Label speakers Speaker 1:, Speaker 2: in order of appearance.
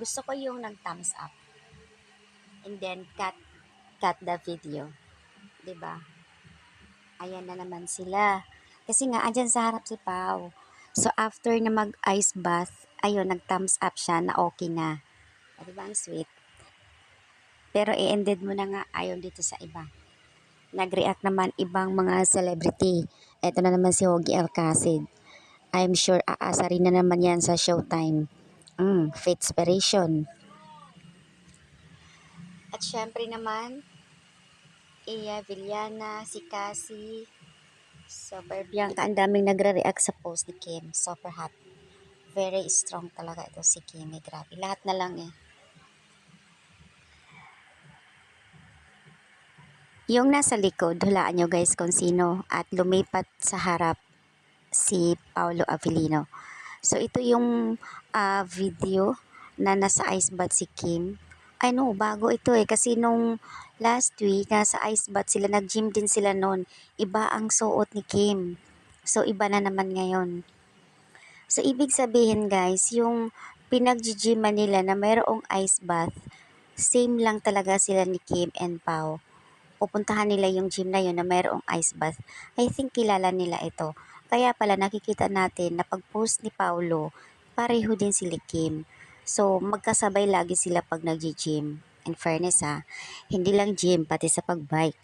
Speaker 1: Gusto ko yung nag-thumbs up and then cut the video. 'Di ba? Ayan na naman sila. Kasi nga, andyan sa harap si Pau. So, after na mag-ice bath, ayun, nag-thumbs up siya na okay na. O, diba ang sweet? Pero i-ended mo na nga ayon dito sa iba. Nag-react naman ibang mga celebrity. Ito na naman si Hogie Alcacid. I'm sure aasa rin na naman yan sa Showtime. Fitspiration. At syempre naman, Iya Villana, si Cassie, Super Bianca, ang daming nagre-react sa post ni Kim. Super hot. Very strong talaga ito si Kim. Grabe. Lahat na lang eh. Yung nasa likod, hulaan nyo guys kung sino. At lumipat sa harap si Paolo Avellino. So ito yung video na nasa ice bath si Kim. Ay no, bago ito eh. Kasi nung last week, nasa ice bath sila. Nag-gym din sila noon. Iba ang suot ni Kim. So iba na naman ngayon. So, ibig sabihin guys, yung pinag-gyman nila na mayroong ice bath, same lang talaga sila ni Kim and Pao. Pupuntahan nila yung gym na yun na mayroong ice bath. I think kilala nila ito. Kaya pala nakikita natin na pag-post ni Paulo, pareho din sila Kim. So, magkasabay lagi sila pag nag-gym. In fairness ha, hindi lang gym, pati sa pag-bike.